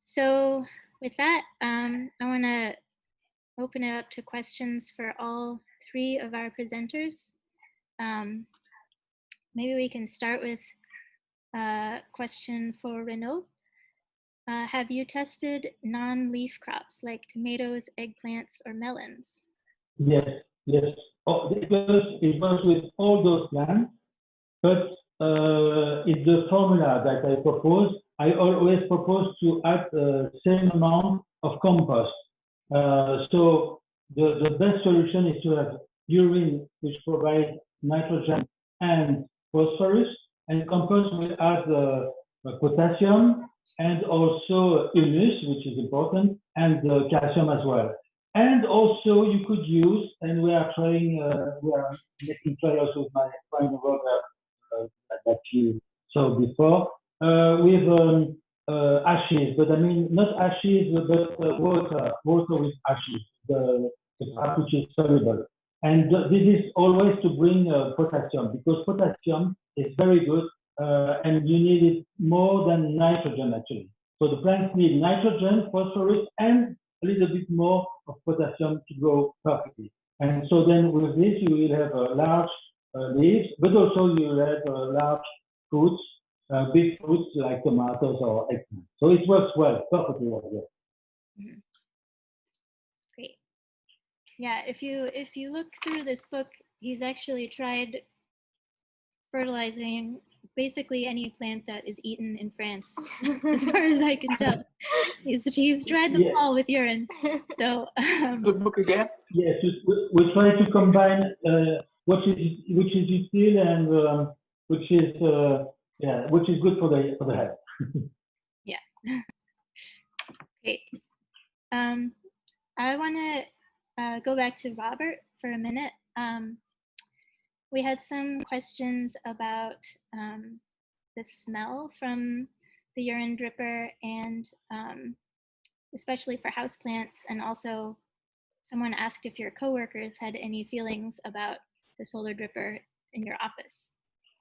So with that, I want to open it up to questions for all three of our presenters. Maybe we can start with a question for Renaud. Have you tested non-leaf crops like tomatoes, eggplants, or melons? Yes, yes. Oh, it was with all those plants, but it's the formula that I propose. I always propose to add the same amount of compost. So the best solution is to have urine, which provides nitrogen and phosphorus, and compost will add potassium and also humus, which is important, and calcium as well. And also you could use, and we are trying, we are making trials with my friend Robert that you saw before, with ashes, but I mean not ashes, but water with ashes, the part which is soluble. And this is always to bring potassium, because potassium is very good, and you need it more than nitrogen actually. So the plants need nitrogen, phosphorus, and a little bit more of potassium to grow perfectly. And so then with this, you will have large leaves, but also you will have large fruits, big fruits like tomatoes or eggplant. So it works well, perfectly well. Mm-hmm. Great. Yeah, if you look through this book, he's actually tried fertilizing basically any plant that is eaten in France, as far as I can tell. He's tried them all with urine. So the book again? Yes, we try to combine which is useful and which is good for the health. Yeah. Great. I want to go back to Robert for a minute. We had some questions about the smell from the urine dripper, and especially for houseplants, and also someone asked if your coworkers had any feelings about the solar dripper in your office.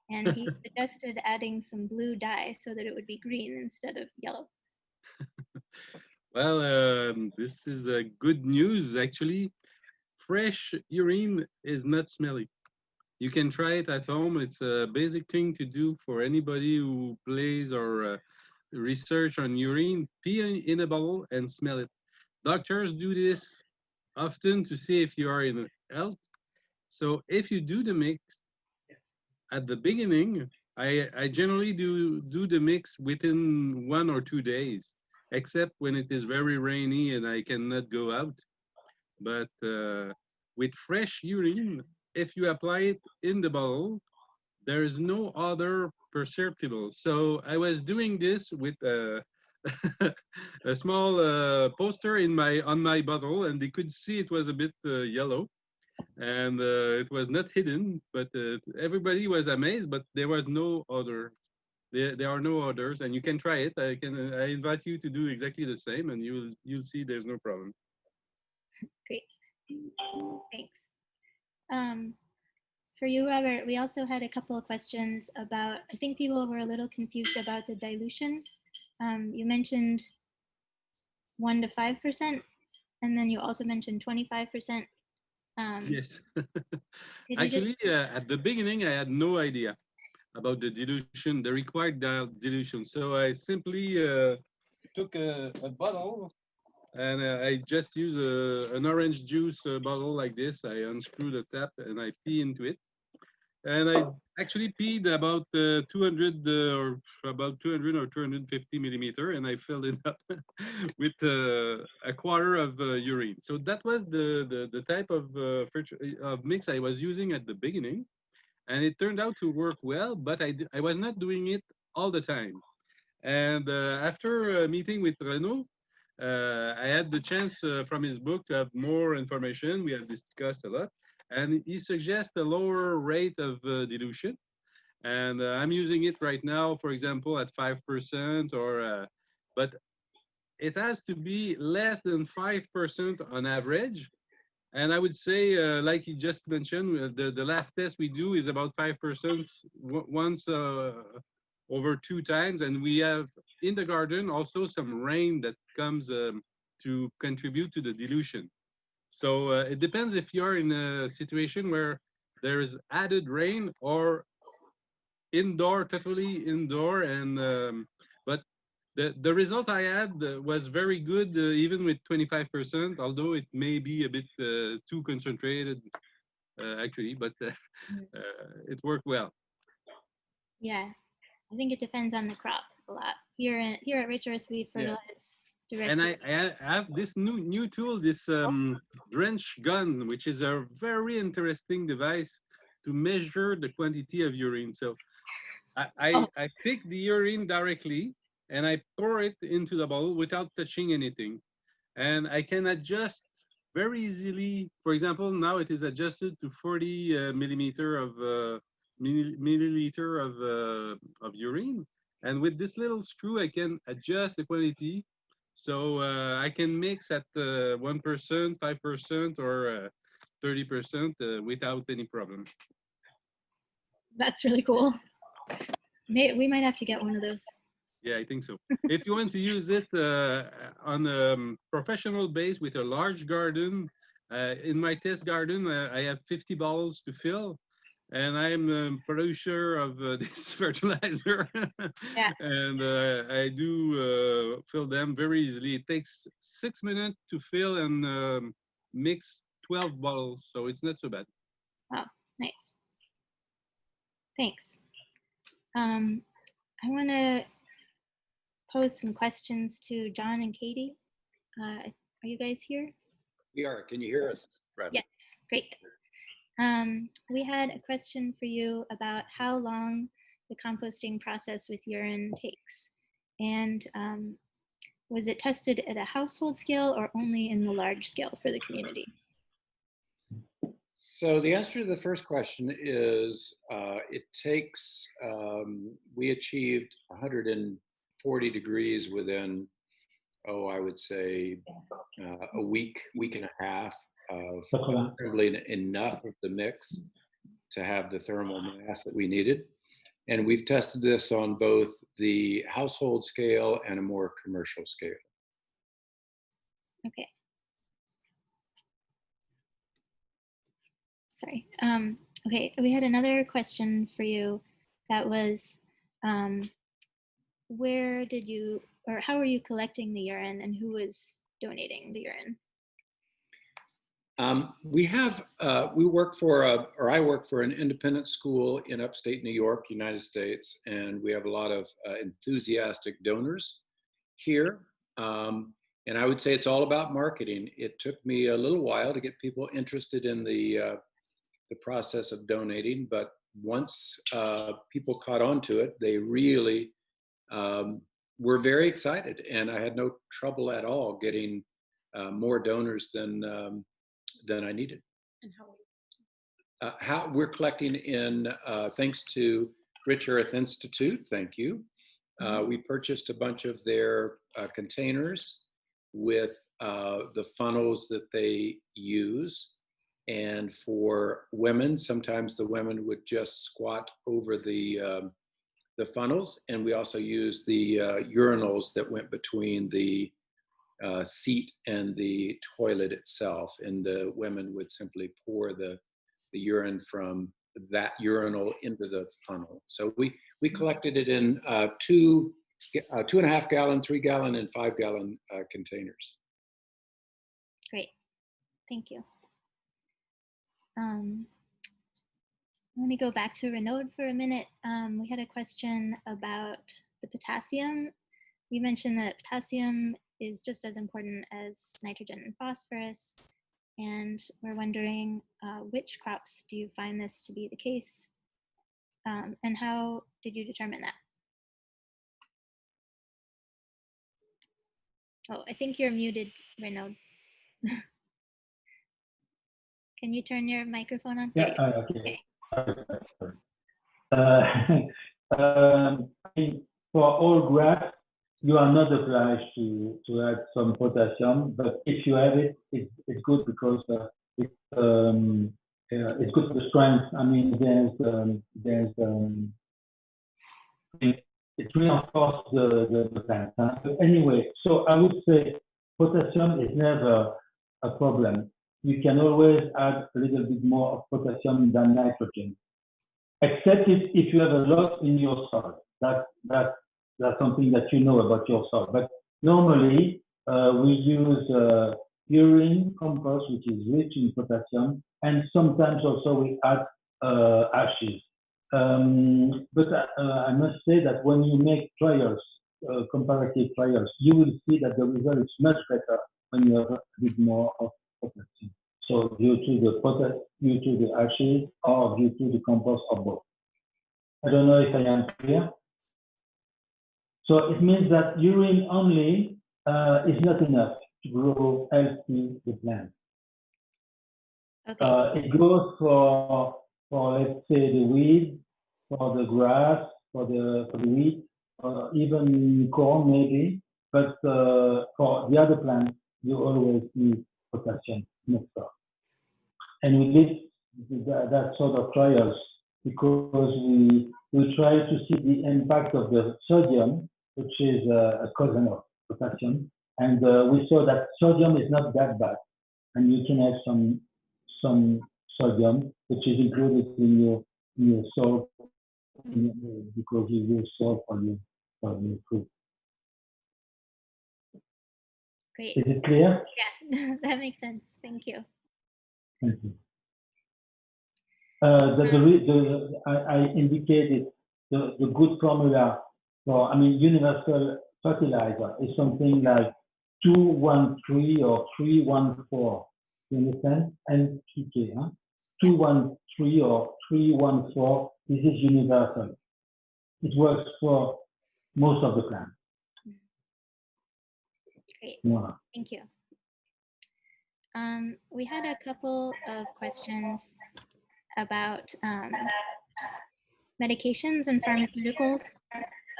And he suggested adding some blue dye so that it would be green instead of yellow. Well, this is good news, actually. Fresh urine is not smelly. You can try it at home. It's a basic thing to do for anybody who plays or research on urine. Pee in a bottle and smell it. Doctors do this often to see if you are in health. So if you do the mix at the beginning, I generally do the mix within 1 or 2 days, except when it is very rainy and I cannot go out. But with fresh urine, if you apply it in the bottle, there is no other perceptible. So I was doing this with a small poster on my bottle, and they could see it was a bit yellow, and it was not hidden. But everybody was amazed. But there was no other. There are no others, and you can try it. I invite you to do exactly the same, and you'll see there's no problem. Great, thanks. For you, Robert, we also had a couple of questions about, I think people were a little confused about the dilution. You mentioned 1 to 5%, and then you also mentioned 25%. Yes. Actually, at the beginning, I had no idea about the dilution, the required dilution. So I simply took a bottle, and I just use an orange juice bottle like this. I unscrew the tap and I pee into it. And I actually peed about 200 or about 200 or 250 millimeter, and I filled it up with a quarter of urine. So that was the type of mix I was using at the beginning, and it turned out to work well. But I was not doing it all the time. And after a meeting with Renaud, I had the chance from his book to have more information. We have discussed a lot, and he suggests a lower rate of dilution. And I'm using it right now, for example, at 5%, but it has to be less than 5% on average. And I would say, like you just mentioned, the last test we do is about 5% once over 2 times, and we have in the garden also some rain that comes to contribute to the dilution. So it depends if you're in a situation where there's added rain or indoor, totally indoor, and but the result I had was very good, even with 25%, although it may be a bit too concentrated, actually, but it worked well. Yeah, I think it depends on the crop a lot. Here at Rich Earth, we fertilize directly. And I have this new tool, this drench gun, which is a very interesting device to measure the quantity of urine. So I pick the urine directly and I pour it into the bowl without touching anything. And I can adjust very easily. For example, now it is adjusted to 40 milliliter of urine. And with this little screw, I can adjust the quantity. So I can mix at 1%, 5%, or 30% without any problem. That's really cool. We might have to get one of those. Yeah, I think so. If you want to use it on a professional base with a large garden, in my test garden, I have 50 bottles to fill, and I'm a producer of this fertilizer. Yeah. And I do fill them very easily. It takes 6 minutes to fill and mix 12 bottles, so it's not so bad. Wow, nice. Thanks. I want to pose some questions to John and Katie. Are you guys here? We are. Can you hear us, Brad? Yes, great. We had a question for you about how long the composting process with urine takes. And was it tested at a household scale or only in the large scale for the community? So the answer to the first question is it takes, we achieved 140 degrees within, I would say a week and a half of assembling enough of the mix to have the thermal mass that we needed. And we've tested this on both the household scale and a more commercial scale. Okay. Sorry. Okay, we had another question for you that was, where did you, or how are you collecting the urine and who is donating the urine? We work for I work for an independent school in upstate New York, United States, and we have a lot of enthusiastic donors here. And I would say it's all about marketing. It took me a little while to get people interested in the process of donating, but once people caught on to it, they really were very excited, and I had no trouble at all getting more donors than I needed. And how we're collecting in, thanks to Rich Earth Institute, thank you. We purchased a bunch of their containers with the funnels that they use. And for women, sometimes the women would just squat over the funnels, and we also used the urinals that went between the seat and the toilet itself, and the women would simply pour the urine from that urinal into the funnel. So we collected it in 2.5 gallon, 3 gallon, and 5 gallon containers. Great, thank you. I want to go back to Renaud for a minute. We had a question about the potassium. You mentioned that potassium is just as important as nitrogen and phosphorus, and we're wondering which crops do you find this to be the case, and how did you determine that? Oh, I think you're muted, Renaud. Can you turn your microphone on? Yeah, okay. For all grass, you are not obliged to add some potassium, but if you have it, it's good because it's good for the strength. I mean, there's it reinforces the plant. But anyway, so I would say potassium is never a problem. You can always add a little bit more of potassium than nitrogen, except if you have a lot in your soil. That's something that you know about your soil. But normally we use urine compost, which is rich in potassium, and sometimes also we add ashes. But I must say that when you make trials, comparative trials, you will see that the result is much better when you have a bit more of potassium. So due to the ashes or due to the compost or both. I don't know if I am clear. So it means that urine only is not enough to grow healthy the plant. Okay. It goes for let's say the weed, for the grass, for the wheat, even corn maybe. But for the other plants, you always need potassium mixed up. And we did that sort of trials because we try to see the impact of the sodium, which is a cousin of potassium, and we saw that sodium is not that bad, and you can have some sodium, which is included in your salt because you use salt for your food. Great. Is it clear? Yeah, that makes sense. Thank you. Thank you. I indicated the good formula for, universal fertilizer is something like 213 or 314. You understand? NPK, huh? 213 or 314. This is universal. It works for most of the plants. Great. Yeah. Thank you. We had a couple of questions about medications and pharmaceuticals.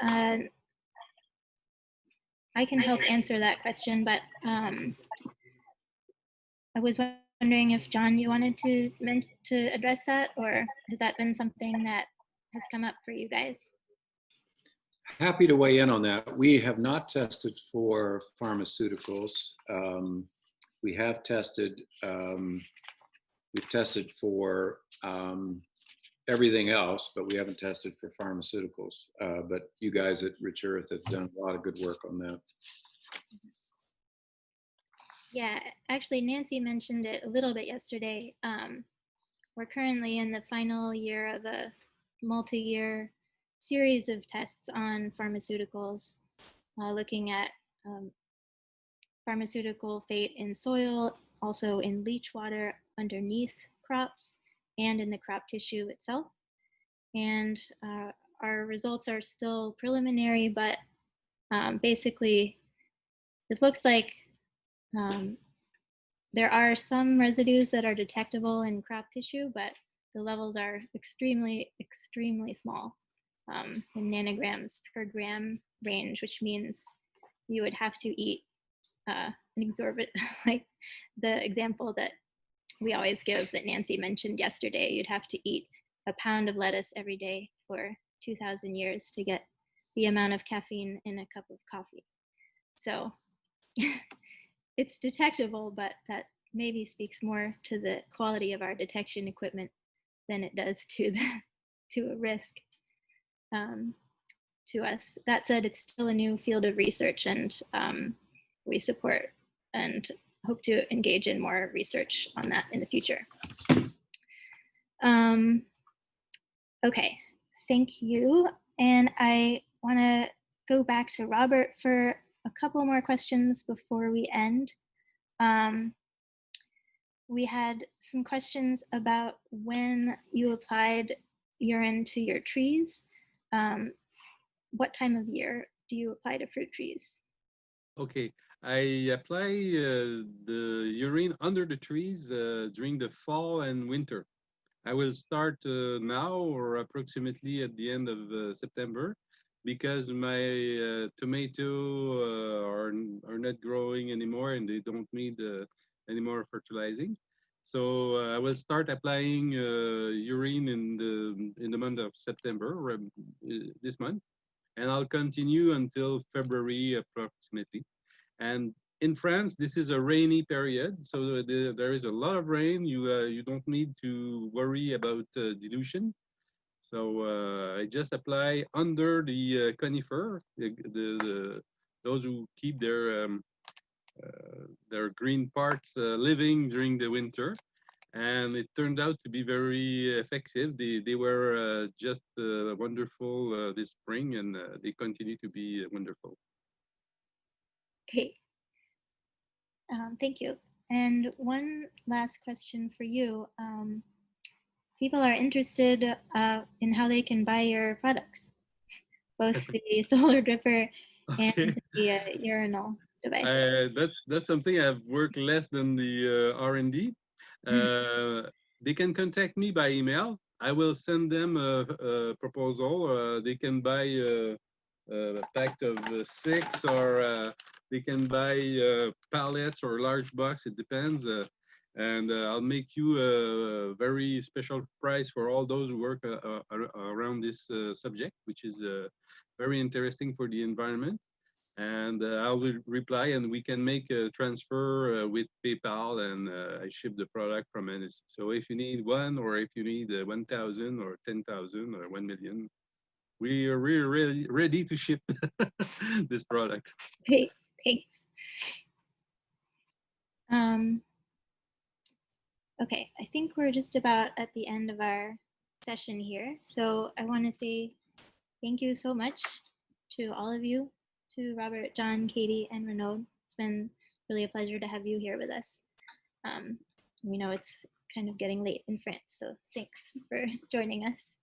I can help answer that question, but I was wondering if John, you wanted to address that, or has that been something that has come up for you guys? Happy to weigh in on that. We have not tested for pharmaceuticals. We have tested. We've tested for everything else, but we haven't tested for pharmaceuticals. But you guys at Rich Earth have done a lot of good work on that. Yeah, actually, Nancy mentioned it a little bit yesterday. We're currently in the final year of a multi-year series of tests on pharmaceuticals, looking at pharmaceutical fate in soil, also in leach water underneath crops, and in the crop tissue itself. And our results are still preliminary, but basically, it looks like there are some residues that are detectable in crop tissue, but the levels are extremely, extremely small, in nanograms per gram range, which means you would have to eat an exorbitant, like the example that we always give that Nancy mentioned yesterday, you'd have to eat a pound of lettuce every day for 2,000 years to get the amount of caffeine in a cup of coffee. So it's detectable, but that maybe speaks more to the quality of our detection equipment than it does to a risk to us. That said, it's still a new field of research, and we support and hope to engage in more research on that in the future. Okay, thank you. And I want to go back to Robert for a couple more questions before we end. We had some questions about when you applied urine to your trees. What time of year do you apply to fruit trees? Okay, I apply the urine under the trees during the fall and winter. I will start now or approximately at the end of September, because my tomato are not growing anymore and they don't need any more fertilizing. So I will start applying urine in the month of September, this month. and I'll continue until February approximately. And in France, this is a rainy period, so there is a lot of rain. You don't need to worry about dilution. So I just apply under the conifer, those who keep their green parts living during the winter. And it turned out to be very effective. They were just wonderful this spring, and they continue to be wonderful. Okay. Thank you. And one last question for you. People are interested in how they can buy your products, both the solar dripper and the urinal device. That's something I've worked less than the R&D. They can contact me by email. I will send them a proposal. They can buy a pack of 6, or they can buy pallets or large box. It depends. And I'll make you a very special price for all those who work around this subject, which is very interesting for the environment. And I will reply, and we can make a transfer with PayPal, and I ship the product from NSC. So if you need 1, or if you need 1,000 or 10,000 or 1 million, we are really ready to ship this product. Great, thanks. Okay, I think we're just about at the end of our session here. So I want to say thank you so much to all of you, to Robert, John, Katie, and Renaud. It's been really a pleasure to have you here with us. We know it's kind of getting late in France, so thanks for joining us.